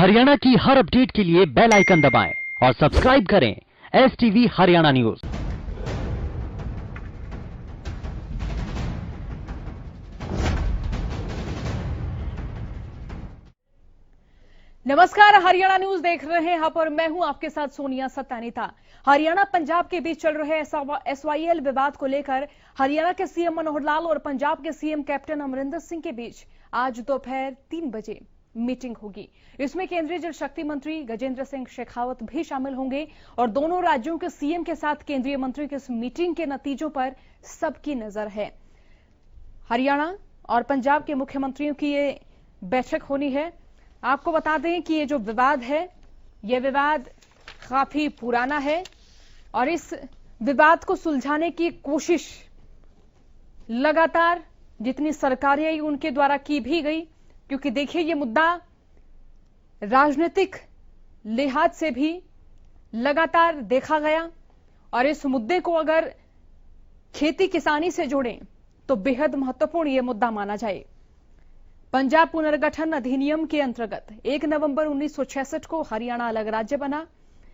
हरियाणा की हर अपडेट के लिए बेल आइकन दबाएं और सब्सक्राइब करें STV हरियाणा न्यूज। नमस्कार, हरियाणा न्यूज देख रहे हैं आप और मैं हूं आपके साथ सोनिया सत्तानीता। हरियाणा पंजाब के बीच चल रहे SYL विवाद को लेकर हरियाणा के सीएम मनोहर लाल और पंजाब के सीएम कैप्टन अमरिंदर सिंह के बीच आज दोपहर 3 बजे मीटिंग होगी। इसमें केंद्रीय जल शक्ति मंत्री गजेंद्र सिंह शेखावत भी शामिल होंगे और दोनों राज्यों के सीएम के साथ केंद्रीय मंत्री की इस मीटिंग के नतीजों पर सबकी नजर है। हरियाणा और पंजाब के मुख्यमंत्रियों की ये बैठक होनी है। आपको बता दें कि ये जो विवाद है, ये विवाद काफी पुराना है और इस विवाद को सुलझाने की कोशिश लगातार जितनी सरकारें आई उनके द्वारा की भी गई, क्योंकि देखिए ये मुद्दा राजनीतिक लिहाज से भी लगातार देखा गया और इस मुद्दे को अगर खेती किसानी से जोड़ें तो बेहद महत्वपूर्ण ये मुद्दा माना जाए। पंजाब पुनर्गठन अधिनियम के अंतर्गत 1 नवंबर 1966 को हरियाणा अलग राज्य बना,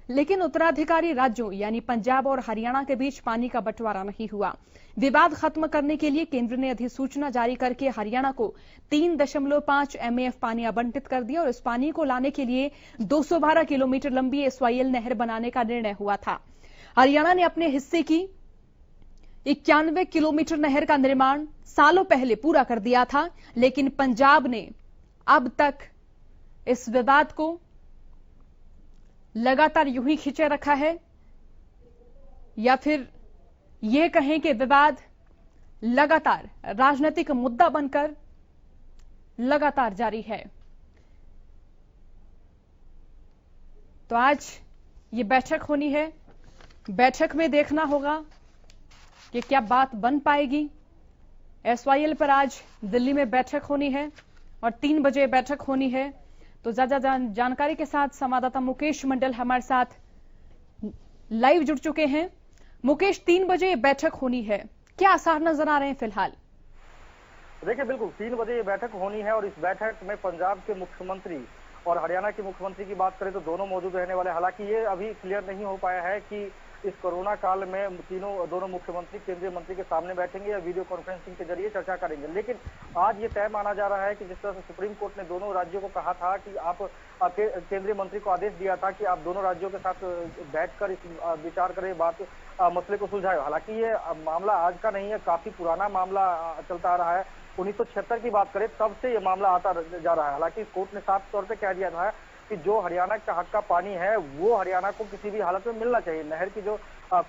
लेकिन उत्तराधिकारी राज्यों यानी पंजाब और हरियाणा के बीच पानी का बंटवारा नहीं हुआ। विवाद खत्म करने के लिए केंद्र ने अधिसूचना जारी करके हरियाणा को 3.5 MAF पानी आवंटित कर दिया और इस पानी को लाने के लिए 212 किलोमीटर लंबी SYL नहर बनाने का निर्णय हुआ था। हरियाणा ने अपने हिस्से की 91 किलोमीटर नहर का निर्माण सालों पहले पूरा कर दिया था, लेकिन पंजाब ने अब तक इस विवाद को लगातार यूं ही खींचे रखा है, या फिर यह कहें कि विवाद लगातार राजनीतिक मुद्दा बनकर लगातार जारी है। तो आज ये बैठक होनी है। बैठक में देखना होगा कि क्या बात बन पाएगी। SYL पर आज दिल्ली में बैठक होनी है और 3 बजे बैठक होनी है। तो ज्यादा जानकारी के साथ संवाददाता मुकेश मंडल हमारे साथ लाइव जुड़ चुके हैं। मुकेश, 3 बजे बैठक होनी है, क्या आसार नजर आ रहे हैं फिलहाल? देखिए, बिल्कुल 3 बजे ये बैठक होनी है और इस बैठक में पंजाब के मुख्यमंत्री और हरियाणा के मुख्यमंत्री की बात करें तो दोनों मौजूद रहने वाले। हालांकि ये अभी क्लियर नहीं हो पाया है कि इस कोरोना काल में दोनों मुख्यमंत्री केंद्रीय मंत्री के सामने बैठेंगे या वीडियो कॉन्फ्रेंसिंग के जरिए चर्चा करेंगे। लेकिन आज ये तय माना जा रहा है कि जिस तरह से सुप्रीम कोर्ट ने दोनों राज्यों को कहा था कि आप केंद्रीय मंत्री को आदेश दिया था कि आप दोनों राज्यों के साथ बैठकर इस विचार करें, मसले को सुलझाए। हालांकि ये मामला आज का नहीं है, काफी पुराना मामला चलता आ रहा है। 1976 की बात करें तब से ये मामला आता जा रहा है। हालांकि कोर्ट ने साफ तौर पे कह दिया था कि जो हरियाणा का हक का पानी है वो हरियाणा को किसी भी हालत में मिलना चाहिए। नहर की जो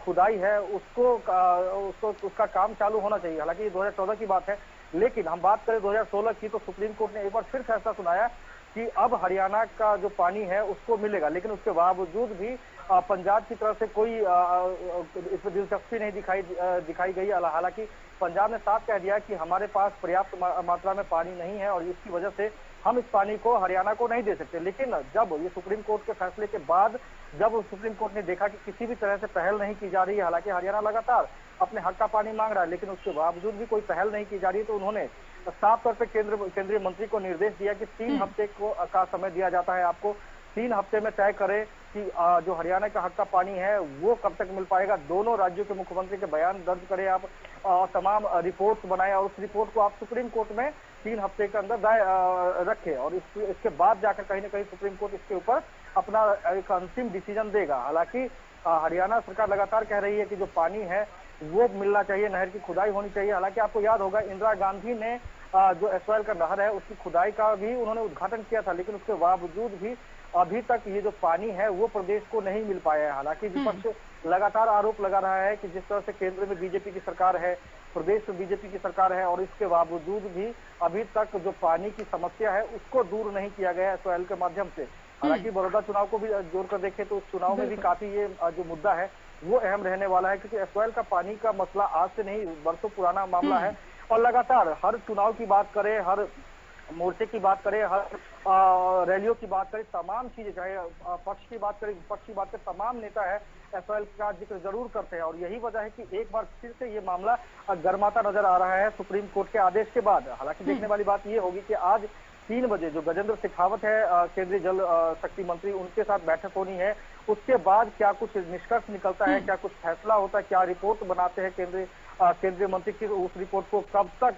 खुदाई है उसका काम चालू होना चाहिए। हालांकि ये 2014 की बात है, लेकिन हम बात करें 2016 की तो सुप्रीम कोर्ट ने एक बार फिर फैसला सुनाया कि अब हरियाणा का जो पानी है उसको मिलेगा। लेकिन उसके बावजूद भी पंजाब की तरफ से कोई इसमें दिलचस्पी नहीं दिखाई गई। हालांकि पंजाब ने साफ कह दिया कि हमारे पास पर्याप्त मात्रा में पानी नहीं है और इसकी वजह से हम इस पानी को हरियाणा को नहीं दे सकते। लेकिन जब ये सुप्रीम कोर्ट के फैसले के बाद जब सुप्रीम कोर्ट ने देखा कि किसी भी तरह से पहल नहीं की जा रही है, हालांकि हरियाणा लगातार अपने हक का पानी मांग रहा है लेकिन उसके बावजूद भी कोई पहल नहीं की जा रही, तो उन्होंने साफ तौर पर केंद्रीय मंत्री को निर्देश दिया कि 3 हफ्ते का समय दिया जाता है आपको। 3 हफ्ते में तय करें कि जो हरियाणा का हक का पानी है वो कब तक मिल पाएगा। दोनों राज्यों के मुख्यमंत्री के बयान दर्ज करें आप, तमाम रिपोर्ट्स बनाए और उस रिपोर्ट को आप सुप्रीम कोर्ट में 3 हफ्ते के अंदर रखें और इसके बाद जाकर कहीं ना कहीं सुप्रीम कोर्ट इसके ऊपर अपना एक अंतिम डिसीजन देगा। हालांकि हरियाणा सरकार लगातार कह रही है कि जो पानी है वो मिलना चाहिए, नहर की खुदाई होनी चाहिए। हालांकि आपको याद होगा इंदिरा गांधी ने जो SYL का नहर है उसकी खुदाई का भी उन्होंने उद्घाटन किया था, लेकिन उसके बावजूद भी अभी तक ये जो पानी है वो प्रदेश को नहीं मिल पाया है। हालांकि विपक्ष लगातार आरोप लगा रहा है कि जिस तरह से केंद्र में बीजेपी की सरकार है, प्रदेश में बीजेपी की सरकार है और इसके बावजूद भी अभी तक जो पानी की समस्या है उसको दूर नहीं किया गया SYL के माध्यम से। हालांकि बड़ौदा चुनाव को भी जोड़कर देखें तो उस चुनाव में भी काफी ये जो मुद्दा है वो अहम रहने वाला है, क्योंकि SYL का पानी का मसला आज से नहीं बरसों पुराना मामला है और लगातार हर चुनाव की बात करें, हर मोर्चे की बात करें, हर रैलियों की बात करें, तमाम चीजें, चाहे पक्ष की बात करें विपक्ष की बात करें, तमाम नेता है SYL का जिक्र जरूर करते हैं और यही वजह है कि एक बार फिर से ये मामला गर्माता नजर आ रहा है सुप्रीम कोर्ट के आदेश के बाद। हालांकि देखने वाली बात ये होगी कि आज 3 बजे जो गजेंद्र शेखावत है केंद्रीय जल शक्ति मंत्री, उनके साथ बैठक होनी है। उसके बाद क्या कुछ निष्कर्ष निकलता है, क्या कुछ फैसला होता है, क्या रिपोर्ट बनाते हैं केंद्रीय मंत्री की, उस रिपोर्ट को कब तक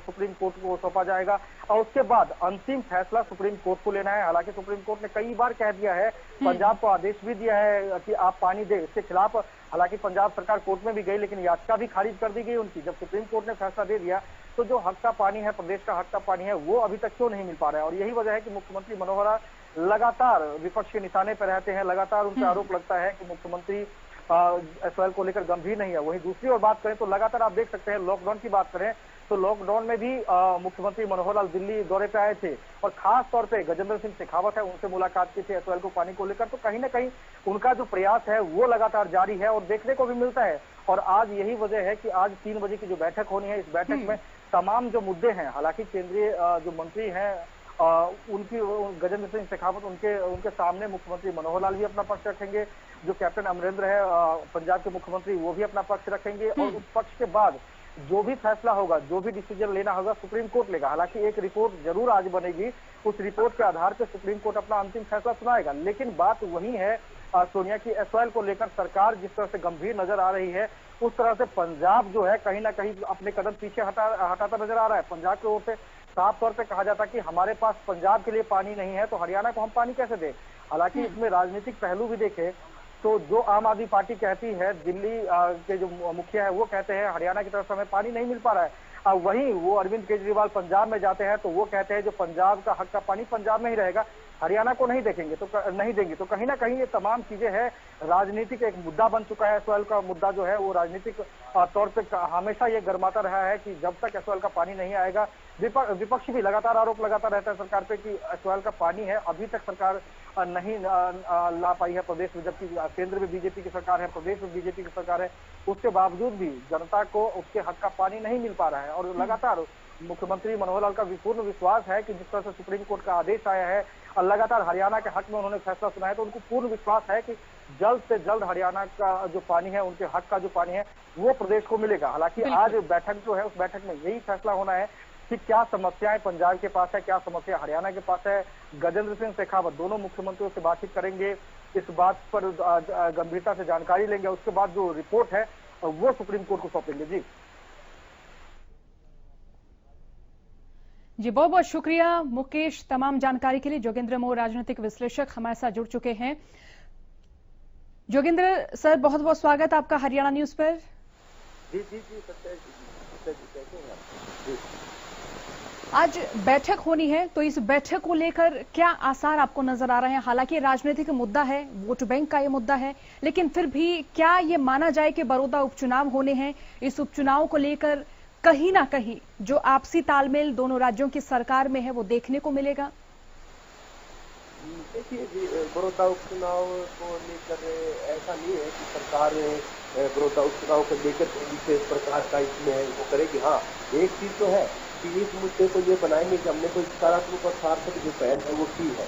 सुप्रीम कोर्ट को सौंपा जाएगा और उसके बाद अंतिम फैसला सुप्रीम कोर्ट को लेना है। हालांकि सुप्रीम कोर्ट ने कई बार कह दिया है, पंजाब को आदेश भी दिया है कि आप पानी दे, इसके खिलाफ हालांकि पंजाब सरकार कोर्ट में भी गई लेकिन याचिका भी खारिज कर दी गई उनकी। जब सुप्रीम कोर्ट ने फैसला दे दिया तो जो हक का पानी है, प्रदेश का हक का पानी है, वो अभी तक क्यों नहीं मिल पा रहा है। और यही वजह है कि मुख्यमंत्री मनोहर लगातार विपक्ष के निशाने पर रहते हैं, लगातार उनका आरोप लगता है कि मुख्यमंत्री एसवाईएल को लेकर गंभीर नहीं है। वहीं दूसरी ओर बात करें तो लगातार आप देख सकते हैं, लॉकडाउन की बात करें तो लॉकडाउन में भी मुख्यमंत्री मनोहर लाल दिल्ली दौरे पे आए थे और खास तौर पे गजेंद्र सिंह शेखावत है, उनसे मुलाकात की थी एसवाईएल को पानी को लेकर। तो कहीं ना कहीं उनका जो प्रयास है वो लगातार जारी है और देखने को भी मिलता है। और आज यही वजह है कि आज 3 बजे की जो बैठक होनी है, इस बैठक में तमाम जो मुद्दे हैं, हालांकि केंद्रीय जो मंत्री हैं उनकी गजेंद्र सिंह शेखावत उनके सामने मुख्यमंत्री मनोहर लाल भी अपना पक्ष रखेंगे, जो कैप्टन अमरिंदर है पंजाब के मुख्यमंत्री वो भी अपना पक्ष रखेंगे और उस पक्ष के बाद जो भी फैसला होगा, जो भी डिसीजन लेना होगा सुप्रीम कोर्ट लेगा। हालांकि एक रिपोर्ट जरूर आज बनेगी, उस रिपोर्ट के आधार पर सुप्रीम कोर्ट अपना अंतिम फैसला सुनाएगा। लेकिन बात वही है सोनिया की, एसवाईएल को लेकर सरकार जिस तरह से गंभीर नजर आ रही है, उस तरह से पंजाब जो है कहीं ना कहीं अपने कदम पीछे हटाता नजर आ रहा है। पंजाब की ओर से साफ तौर पे कहा जाता कि हमारे पास पंजाब के लिए पानी नहीं है तो हरियाणा को हम पानी कैसे दें। हालांकि इसमें राजनीतिक पहलू भी देखे तो जो आम आदमी पार्टी कहती है, दिल्ली के जो मुखिया है वो कहते हैं हरियाणा की तरफ से हमें पानी नहीं मिल पा रहा है। वहीं वो अरविंद केजरीवाल पंजाब में जाते हैं तो वो कहते हैं जो पंजाब का हक का पानी पंजाब में ही रहेगा, हरियाणा को नहीं देखेंगे तो नहीं देंगे। तो कहीं ना कहीं ये तमाम चीजें हैं, राजनीतिक एक मुद्दा बन चुका है। एसवाईएल का मुद्दा जो है वो राजनीतिक तौर पे हमेशा ये गर्माता रहा है कि जब तक एसवाईएल का पानी नहीं आएगा, विपक्ष भी लगातार आरोप लगाता रहता है सरकार पे कि एसवाईएल का पानी है अभी तक सरकार नहीं ला पाई है प्रदेश में, जबकि केंद्र में बीजेपी की सरकार है, प्रदेश में बीजेपी की सरकार है, उसके बावजूद भी जनता को उसके हक का पानी नहीं मिल पा रहा है। और लगातार मुख्यमंत्री मनोहर लाल का पूर्ण विश्वास है कि जिस तरह से सुप्रीम कोर्ट का आदेश आया है और लगातार हरियाणा के हक में उन्होंने फैसला सुनाया, तो उनको पूर्ण विश्वास है कि जल्द से जल्द हरियाणा का जो पानी है, उनके हक का जो पानी है वो प्रदेश को मिलेगा। हालांकि आज बैठक जो है उस बैठक में यही फैसला होना है कि क्या समस्याएं पंजाब के पास है, क्या समस्या हरियाणा के पास है। गजेंद्र सिंह शेखावत दोनों मुख्यमंत्रियों से बातचीत करेंगे, इस बात पर गंभीरता से जानकारी लेंगे, उसके बाद जो रिपोर्ट है वो सुप्रीम कोर्ट को सौंपेंगे। जी बहुत बहुत शुक्रिया मुकेश, तमाम जानकारी के लिए। जोगेंद्र मोर राजनीतिक विश्लेषक हमारे साथ जुड़ चुके हैं। जोगेंद्र सर, बहुत बहुत स्वागत आपका हरियाणा न्यूज पर। आज बैठक होनी है तो इस बैठक को लेकर क्या आसार आपको नजर आ रहे हैं? हालांकि राजनीतिक मुद्दा है, वोट बैंक का ये मुद्दा है, लेकिन फिर भी क्या ये माना जाए कि बड़ौदा उपचुनाव होने हैं, इस उपचुनाव को लेकर कहीं ना कहीं जो आपसी तालमेल दोनों राज्यों की सरकार में है वो देखने को मिलेगा? देखिए, बड़ौदा उपचुनाव को लेकर ऐसा नहीं है कि सरकार बड़ौदा उपचुनाव को लेकर विशेष प्रकार का इसमें वो करेगी। हाँ, एक चीज तो है कि इस मुद्दे को ये बनाएंगे कि हमने कोई सकारात्मक और सार्थक जो पहल है वो की है,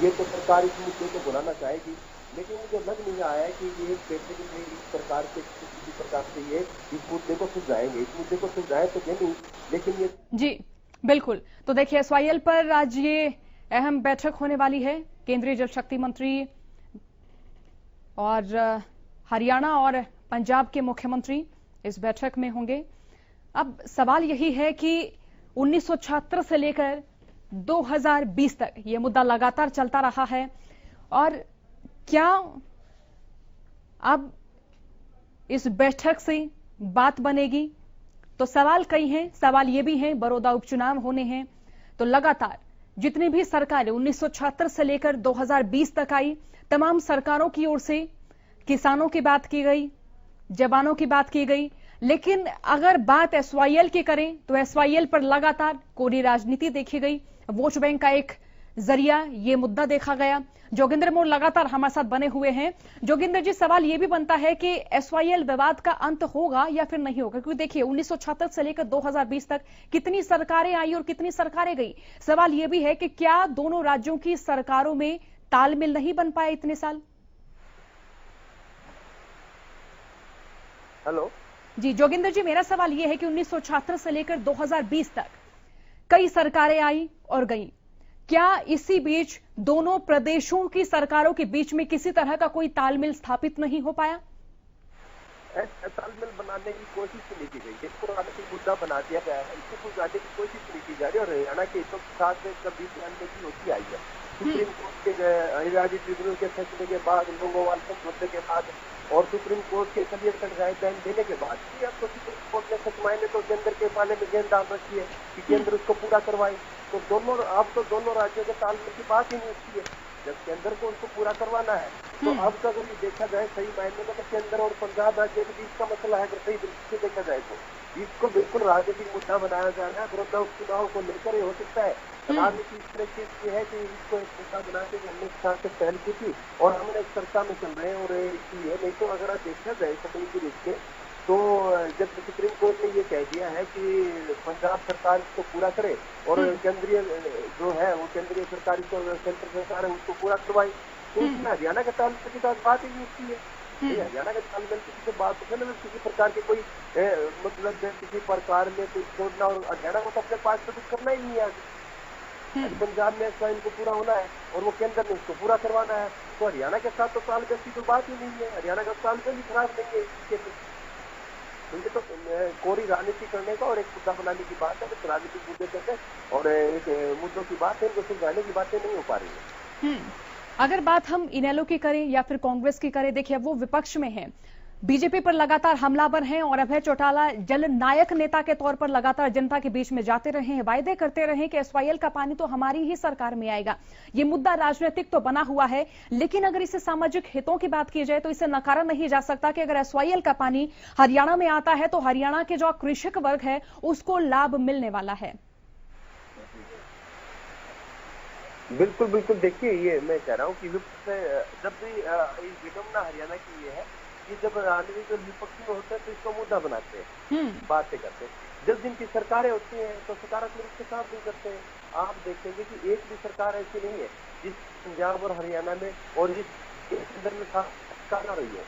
ये तो सरकार इस मुद्दे को बुलाना चाहेगी। लेकिन मुझे लग नहीं रहा है कि ये बैठक में इस प्रकार के किसी प्रकार से ये इस मुद्दे को सुलझाएंगे। इस मुद्दे को सुलझाए तो नहीं, लेकिन ये जी बिल्कुल। तो देखिए, एसवाईएल पर आज ये अहम बैठक होने वाली है। केंद्रीय जल शक्ति मंत्री और हरियाणा और पंजाब के मुख्यमंत्री इस बैठक में होंगे। अब सवाल यही है कि 1976 से लेकर 2020 तक ये मुद्दा लगातार चलता रहा है और क्या अब इस बैठक से बात बनेगी? तो सवाल कई हैं। सवाल ये भी हैं, बड़ौदा उपचुनाव होने हैं तो लगातार जितनी भी सरकारें 1976 से लेकर 2020 तक आई, तमाम सरकारों की ओर से किसानों की बात की गई, जवानों की बात की गई, लेकिन अगर बात एसवाईएल की करें तो एसवाईएल पर लगातार कोरी राजनीति देखी गई, वोट बैंक का एक जरिया ये मुद्दा देखा गया। जोगिंदर मोर लगातार हमारे साथ बने हुए हैं। जोगिंदर जी, सवाल यह भी बनता है कि एसवाईएल विवाद का अंत होगा या फिर नहीं होगा, क्योंकि देखिए 1976 से लेकर 2020 तक कितनी सरकारें आई और कितनी सरकारें गई। सवाल यह भी है कि क्या दोनों राज्यों की सरकारों में तालमेल नहीं बन पाया इतने साल? हेलो जी जोगिंदर जी, मेरा सवाल यह है कि 1976 से लेकर 2020 तक कई सरकारें आई और गई, क्या इसी बीच दोनों प्रदेशों की सरकारों के बीच में किसी तरह का कोई तालमेल स्थापित नहीं हो पाया? तालमेल बनाने की कोशिश नहीं की गई, इसको राजनीतिक मुद्दा बना दिया गया है, इसको सुलझाने की कोशिश नहीं की जा रही। और हरियाणा के हितों के साथ में कभी ध्यान की होती आई है। सुप्रीम कोर्ट के हरियाणा ट्रिब्यूनल के फैसले के बाद, लोगों वाले मुद्दे के बाद और सुप्रीम कोर्ट के क्लियर कट गाइडलाइन देने के बाद अब तो सुप्रीम कोर्ट ने सच मायने तो केंद्र के पाले में गेंद डाल रखी है कि केंद्र उसको पूरा करवाए। तो दोनों राज्यों के तालमेल की बात ही नहीं उठती है। जब केंद्र को उनको पूरा करवाना है तो अब तक अगर देखा जाए सही मायने में तो केंद्र और पंजाब राज्य के बीच का मसला है। अगर सही दृष्टि से देखा जाए तो इसको बिल्कुल राजनीतिक मुद्दा बनाया जा रहा है। बड़ौदा उपचुनाव को लेकर ये हो सकता है राजनीति इस तरह की है कि इसको एक मुद्दा बना के हमने एक साथ से पहल की थी और हमने एक चर्चा में चल रहे हैं और इसलिए नहीं तो अगर देखा जाए सभी की दृष्टि तो जब सुप्रीम कोर्ट ने ये कह दिया है कि पंजाब सरकार इसको पूरा करे और केंद्रीय जो है वो केंद्रीय सरकार इसको सेंट्रल सरकार है उसको पूरा करवाई, तो उसमें हरियाणा के तालमेल की बात ही नहीं उठती है। हरियाणा के तालमेल की किसी बात है ना, किसी प्रकार की कोई मतलब किसी प्रकार में कुछ छोड़ना, और हरियाणा को तो अपने पास तो कुछ करना ही नहीं है। पंजाब में स्वयं को पूरा होना है और वो केंद्र में उसको पूरा करवाना है, तो हरियाणा के साथ तो तालमेल की तो बात ही नहीं है। हरियाणा का तालमेल ही खराब नहीं है इसके मुझे तो कोरी राजनीति करने का और एक मुद्दा बनाने की बात है, तो राजनीतिक मुद्दे करते और एक मुद्दों की बात है, इनको सुलझाने की बातें नहीं हो पा रही है। अगर बात हम इनेलो की करें या फिर कांग्रेस की करें, देखिए वो विपक्ष में है, बीजेपी पर लगातार हमलावर हैं और अभय चौटाला जननायक नेता के तौर पर लगातार जनता के बीच में जाते रहे हैं, वायदे करते रहे कि एसवाईएल का पानी तो हमारी ही सरकार में आएगा। ये मुद्दा राजनीतिक तो बना हुआ है, लेकिन अगर इसे सामाजिक हितों की बात की जाए तो इसे नकारा नहीं जा सकता कि अगर एसवाईएल का पानी हरियाणा में आता है तो हरियाणा के जो कृषक वर्ग है उसको लाभ मिलने वाला है। बिल्कुल बिल्कुल, देखिए ये मैं कह रहा हूँ कि जब भी विडम्बना हरियाणा की ये है कि जब राजनीतिक विपक्ष में होते हैं तो इसको मुद्दा बनाते हैं, बातें करते हैं। जब जिनकी सरकारें होती हैं तो सकारात्मक रूप से काम नहीं करते हैं। आप देखेंगे कि एक भी सरकार ऐसी नहीं है जिस पंजाब और हरियाणा में और जिस केंद्र में सरकार आ रही है।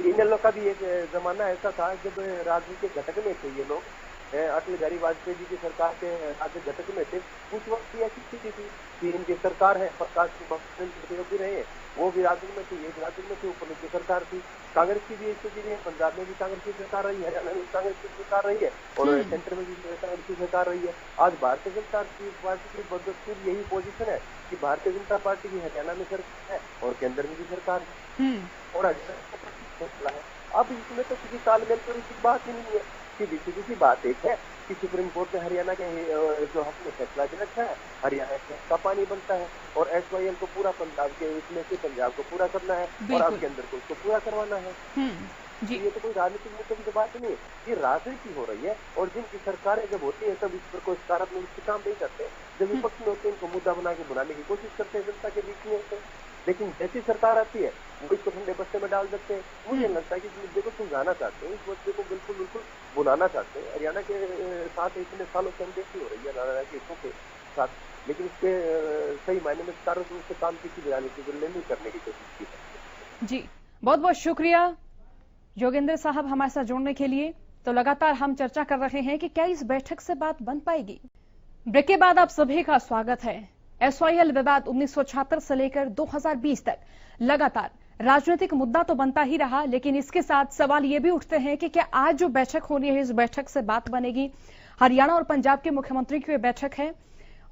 इनेलो का भी एक जमाना ऐसा था जब राजनीति के घटक में थे ये लोग, अटल बिहारी वाजपेयी जी की सरकार के राज्य घटक में थे। उस वक्त भी ऐसी स्थिति थी कि इनकी सरकार है, प्रकाश सिंह भी रहे, वो भी राज्य में थी, एक राज्य में थी, ऊपर की सरकार थी। कांग्रेस की भी स्थिति है, पंजाब में भी कांग्रेस की सरकार रही है, हरियाणा में कांग्रेस की सरकार रही है और सेंटर में भी कांग्रेस की सरकार रही है। आज भारतीय जनता पार्टी की बदस्तूर यही पोजीशन है कि भारतीय जनता पार्टी की हरियाणा में सरकार है और केंद्र में भी सरकार है और फैसला है। अब इसमें तो किसी तालमेल की बात ही नहीं है। सीधी सी बात एक है कि सुप्रीम कोर्ट ने हरियाणा के जो हक में फैसला दे रखा है, हरियाणा का पानी बनता है और एसवाईएल को पूरा पंजाब के उसमें से पंजाब को पूरा करना है और अब केंद्र को उसको पूरा करवाना है। जी, ये तो कोई राजनीतिक मुद्दे की बात नहीं है, ये राजनीति हो रही है। और जिनकी सरकारें जब होती है तब इस पर कोई सकारात्मक काम नहीं करते, जब विपक्ष में होते हैं इनको मुद्दा बना के बुलाने की कोशिश करते हैं, जनता के बीच में होते हैं। लेकिन जैसी सरकार आती है वो इसको ठंडे बस्ते में डाल देते हैं। मुझे लगता है कि इस मुद्दे को सुलझाना चाहते हैं, इस मुद्दे को बिल्कुल बुलाना चाहते हैं। हरियाणा के साथ इतने सालों से अनदेखी हो रही है हरियाणा के हितों के साथ, लेकिन इसके सही मायने में सकारात्मक रूप से काम किसी राजनीति को नहीं करने की कोशिश की। जी, बहुत बहुत शुक्रिया योगेंद्र साहब हमारे साथ जुड़ने के लिए। तो लगातार हम चर्चा कर रहे हैं कि क्या इस बैठक से बात बन पाएगी। ब्रेक के बाद आप सभी का स्वागत है। एसवाईएल विवाद 1976 से लेकर 2020 तक लगातार राजनीतिक मुद्दा तो बनता ही रहा, लेकिन इसके साथ सवाल ये भी उठते हैं कि क्या आज जो बैठक होनी है इस बैठक से बात बनेगी। हरियाणा और पंजाब के मुख्यमंत्री की बैठक है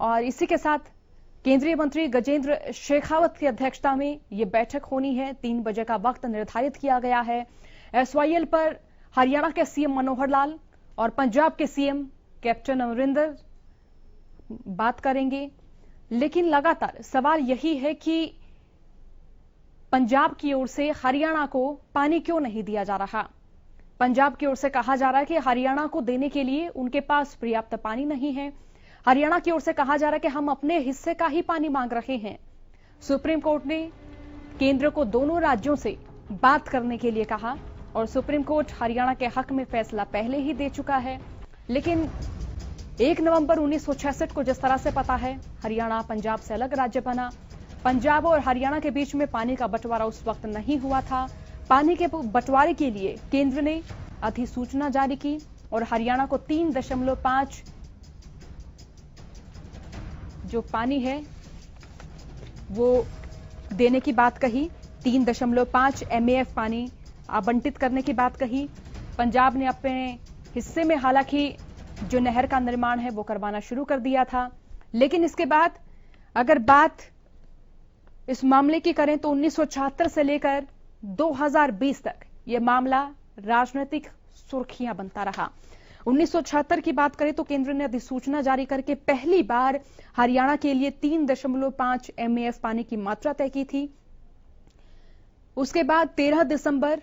और इसी के साथ केंद्रीय मंत्री गजेंद्र शेखावत की अध्यक्षता में ये बैठक होनी है। 3 बजे का वक्त निर्धारित किया गया है। एसवाईएल पर हरियाणा के सीएम मनोहर लाल और पंजाब के सीएम कैप्टन अमरिंदर बात करेंगे, लेकिन लगातार सवाल यही है कि पंजाब की ओर से हरियाणा को पानी क्यों नहीं दिया जा रहा। पंजाब की ओर से कहा जा रहा है कि हरियाणा को देने के लिए उनके पास पर्याप्त पानी नहीं है। हरियाणा की ओर से कहा जा रहा है कि हम अपने हिस्से का ही पानी मांग रहे हैं। सुप्रीम कोर्ट ने केंद्र को दोनों राज्यों से बात करने के लिए कहा और सुप्रीम कोर्ट हरियाणा के हक में फैसला पहले ही दे चुका है। लेकिन 1 नवंबर 1966 को जिस तरह से पता है, हरियाणा पंजाब से अलग राज्य बना। पंजाब और हरियाणा के बीच में पानी का बंटवारा उस वक्त नहीं हुआ था। पानी के बंटवारे के लिए केंद्र ने अधिसूचना जारी की और हरियाणा को 3.5 जो पानी है वो देने की बात कही, 3.5 MAF पानी आवंटित करने की बात कही। पंजाब ने अपने हिस्से में हालांकि जो नहर का निर्माण है वो करवाना शुरू कर दिया था, लेकिन इसके बाद अगर बात इस मामले की करें तो 1976 से लेकर 2020 तक यह मामला राजनीतिक सुर्खियां बनता रहा। 1976 की बात करें तो केंद्र ने अधिसूचना जारी करके पहली बार हरियाणा के लिए 3.5 MAF पानी की मात्रा तय की थी। उसके बाद 13 दिसंबर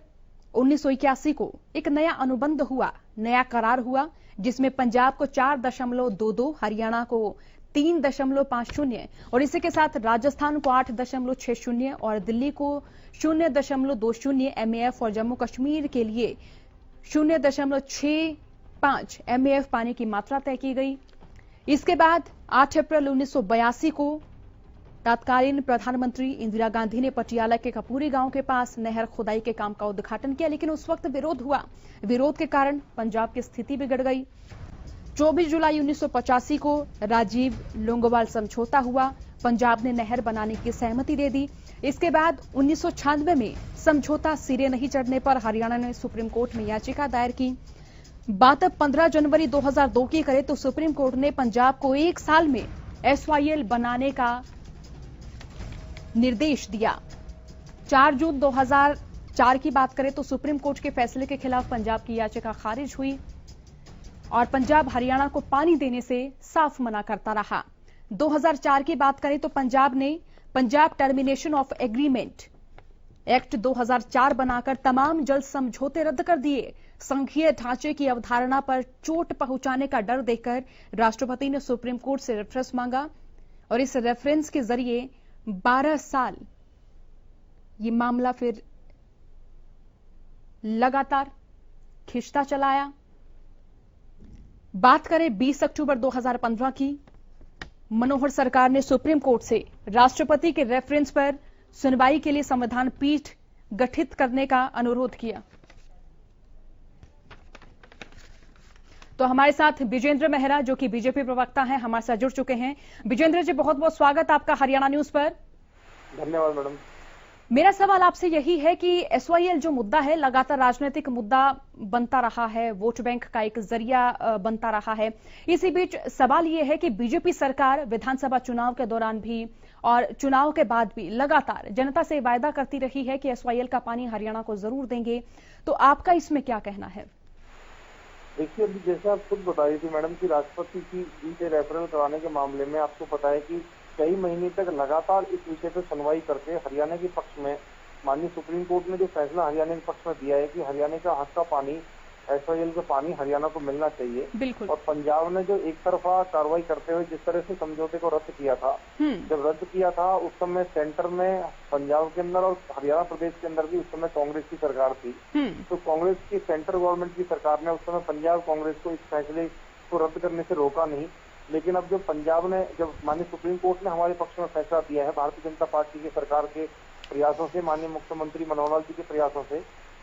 1981 को एक नया अनुबंध हुआ, नया करार हुआ, जिसमें पंजाब को 4.22, हरियाणा को 3.50 और इसी के साथ राजस्थान को 8.60 और दिल्ली को 0.20 MAF और जम्मू कश्मीर के लिए 0.65 MAF पानी की मात्रा तय की गई। इसके बाद 8 अप्रैल 1982 को तत्कालीन प्रधानमंत्री इंदिरा गांधी ने पटियाला के कपूरी गांव के पास नहर खुदाई के काम का उद्घाटन किया, लेकिन उस वक्त विरोध हुआ। विरोध के कारण पंजाब की स्थिति बिगड़ गई। 24 जुलाई 1985 को राजीव लोंगोवाल समझौता हुआ, पंजाब ने नहर बनाने की सहमति दे दी। इसके बाद 1996 में समझौता सिरे नहीं चढ़ने पर हरियाणा ने सुप्रीम कोर्ट में याचिका दायर की। बात अब 15 जनवरी 2002 की करें तो सुप्रीम कोर्ट ने पंजाब को 1 साल में SYL बनाने का निर्देश दिया। 4 जून 2004 की बात करें तो सुप्रीम कोर्ट के फैसले के खिलाफ पंजाब की याचिका खारिज हुई और पंजाब हरियाणा को पानी देने से साफ मना करता रहा। 2004 की बात करें तो पंजाब ने Punjab termination of agreement act 2004 बनाकर तमाम जल समझौते रद्द कर दिए। संघीय ढांचे की अवधारणा पर चोट पहुंचाने का डर देखकर राष्ट्रपति ने सुप्रीम कोर्ट से रेफरेंस मांगा और इस रेफरेंस के जरिए 12 साल ये मामला फिर लगातार खिंचता चला आया। बात करें 20 अक्टूबर 2015 की, मनोहर सरकार ने सुप्रीम कोर्ट से राष्ट्रपति के रेफरेंस पर सुनवाई के लिए संविधान पीठ गठित करने का अनुरोध किया। तो हमारे साथ विजेंद्र मेहरा जो कि बीजेपी प्रवक्ता हैं, हमारे साथ जुड़ चुके हैं। विजेंद्र जी, बहुत बहुत स्वागत आपका हरियाणा न्यूज पर। धन्यवाद मैडम। मेरा सवाल आपसे यही है कि SYL जो मुद्दा है लगातार राजनीतिक मुद्दा बनता रहा है, वोट बैंक का एक जरिया बनता रहा है। इसी बीच सवाल यह है कि बीजेपी सरकार विधानसभा चुनाव के दौरान भी और चुनाव के बाद भी लगातार जनता से वायदा करती रही है कि SYL का पानी हरियाणा को जरूर देंगे, तो आपका इसमें क्या कहना है? देखिए, अभी जैसे आप खुद बता रही थी मैडम कि राष्ट्रपति की जी रेफरल कराने के मामले में आपको पता है कि कई महीने तक लगातार इस विषय पर सुनवाई करके हरियाणा के पक्ष में माननीय सुप्रीम कोर्ट ने जो फैसला हरियाणा के पक्ष में दिया है कि हरियाणा का हक का पानी SYL का पानी हरियाणा को मिलना चाहिए, बिल्कुल। और पंजाब ने जो एक तरफा कार्रवाई करते हुए जिस तरह से समझौते को रद्द किया था, जब रद्द किया था उस समय सेंटर में पंजाब के अंदर और हरियाणा प्रदेश के अंदर भी उस समय कांग्रेस की सरकार थी। तो कांग्रेस की सेंटर गवर्नमेंट की सरकार ने उस समय पंजाब कांग्रेस को इस फैसले को रद्द करने से रोका नहीं। लेकिन अब जब पंजाब ने, जब माननीय सुप्रीम कोर्ट ने हमारे पक्ष में फैसला दिया है भारतीय जनता पार्टी की सरकार के प्रयासों से, माननीय मुख्यमंत्री मनोहर लाल जी के प्रयासों से,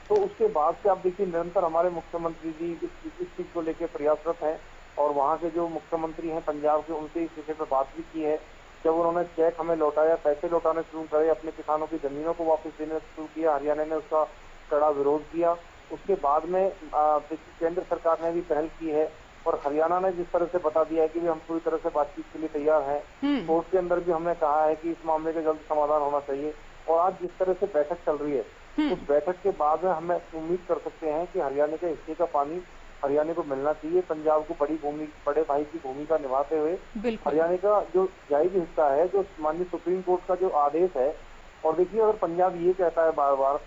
तो उसके बाद से आप देखिए निरंतर हमारे मुख्यमंत्री जी इस चीज को लेकर प्रयासरत हैं और वहाँ के जो मुख्यमंत्री हैं पंजाब के, उनसे इस विषय पर बात भी की है। जब उन्होंने चेक हमें लौटाया, पैसे लौटाने शुरू करे, अपने किसानों की जमीनों को वापस देने शुरू किया, हरियाणा ने उसका कड़ा विरोध किया। उसके बाद में केंद्र सरकार ने भी पहल की है और हरियाणा ने जिस तरह से बता दिया है कि हम पूरी तरह से बातचीत के लिए तैयार हैं। कोर्ट के अंदर भी हमने कहा है कि इस मामले का जल्द समाधान होना चाहिए और आज जिस तरह से बैठक चल रही है उस बैठक के बाद में हमें उम्मीद कर सकते हैं कि हरियाणा के हिस्से का पानी हरियाणा को मिलना चाहिए। पंजाब को बड़े भाई की भूमिका निभाते हुए हरियाणा का जो जायज हिस्सा है, जो माननीय सुप्रीम कोर्ट का जो आदेश है, और देखिए अगर पंजाब ये कहता है बार बार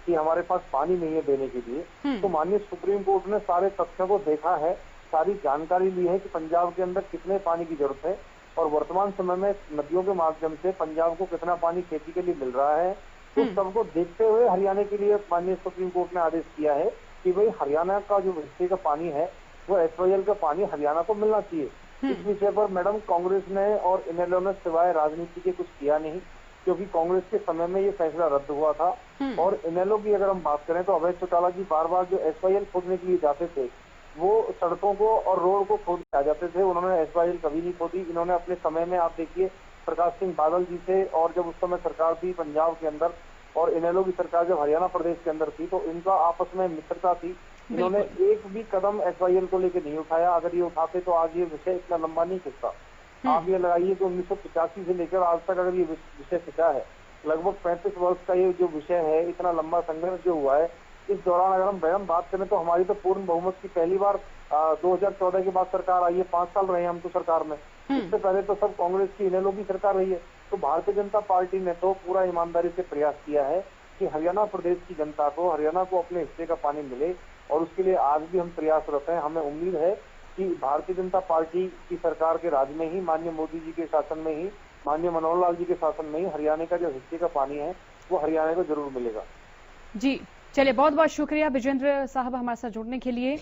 कि हमारे पास पानी नहीं है देने के लिए, तो माननीय सुप्रीम कोर्ट ने सारे तथ्यों को देखा है, सारी जानकारी ली है कि पंजाब के अंदर कितने पानी की जरूरत है और वर्तमान समय में नदियों के माध्यम से पंजाब को कितना पानी खेती के लिए मिल रहा है। तो सबको देखते हुए हरियाणा के लिए माननीय सुप्रीम कोर्ट ने आदेश किया है कि भाई हरियाणा का जो हिस्से का पानी है वो SYL का पानी हरियाणा को मिलना चाहिए। इस विषय पर मैडम कांग्रेस ने और इनेलो ने सिवाय राजनीति के कुछ किया नहीं, क्योंकि कांग्रेस के समय में ये फैसला रद्द हुआ था। और इनेलो की अगर हम बात करें तो अभय चौटाला जी बार बार जो SYL खोदने के लिए जाते थे वो सड़कों को और रोड को खोद के आ जाते थे। उन्होंने एसवाईएल कभी नहीं खोदी। इन्होंने अपने समय में आप देखिए प्रकाश सिंह बादल जी थे, और जब उस समय सरकार थी पंजाब के अंदर, और इनेलो की सरकार जब हरियाणा प्रदेश के अंदर थी, तो इनका आपस में मित्रता थी। इन्होंने एक भी कदम एसवाईएल को लेकर नहीं उठाया। अगर ये उठाते तो आज ये विषय इतना लंबा नहीं खिंचता। आप ये लगाइए कि 1985 से लेकर आज तक अगर ये विषय खिंचा है, लगभग 35 वर्ष का ये जो विषय है, इतना लंबा संघर्ष जो हुआ है, इस दौरान अगर हम बात करें तो हमारी तो पूर्ण बहुमत की पहली बार 2014 के बाद सरकार आई है। 5 साल रहे हम तो सरकार में। इससे पहले तो सब कांग्रेस की इनेलो की सरकार रही है। तो भारतीय जनता पार्टी ने तो पूरा ईमानदारी से प्रयास किया है कि हरियाणा प्रदेश की जनता को, हरियाणा को अपने हिस्से का पानी मिले, और उसके लिए आज भी हम प्रयासरत हैं। हमें उम्मीद है कि भारतीय जनता पार्टी की सरकार के राज में ही, माननीय मोदी जी के शासन में ही, माननीय मनोहर लाल जी के शासन में ही हरियाणा का जो हिस्से का पानी है वो हरियाणा को जरूर मिलेगा। जी चलिए, बहुत बहुत शुक्रिया विजेंद्र साहब हमारे साथ जुड़ने के लिए।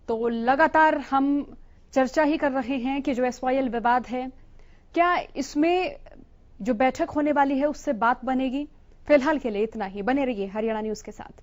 तो लगातार हम चर्चा ही कर रहे हैं कि जो एसवाईएल विवाद है, क्या इसमें जो बैठक होने वाली है उससे बात बनेगी। फिलहाल के लिए इतना ही। बने रहिए हरियाणा न्यूज के साथ।